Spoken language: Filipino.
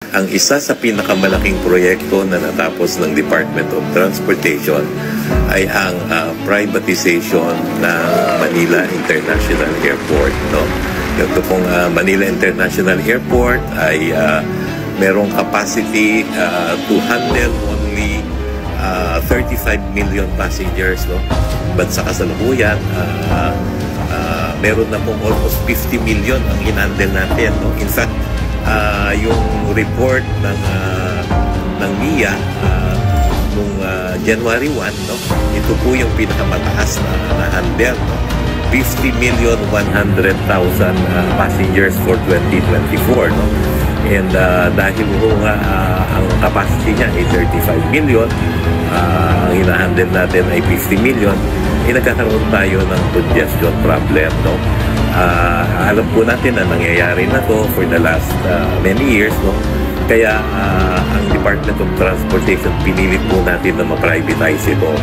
ang isa sa pinakamalaking proyekto na natapos ng Department of Transportation ay ang privatization ng Manila International Airport. No? Ito pong Manila International Airport ay merong capacity to handle only 35 million passengers. No? But sa kasalukuyan, meron na pong almost 50 million ang hinandle natin. No? In fact, yung report ng NIA nung January 1, no? Ito po yung pinakamataas na handle. No? 50,100,000 passengers for 2024. No? And dahil po nga ang capacity niya ay 35 million, ang hinahandle natin ay 50 million, nagkakaroon tayo ng congestion problem. No? Alam po natin na nangyayari na to for the last many years. No? Kaya ang Department of Transportation pinilit po natin na ma-privatize ito.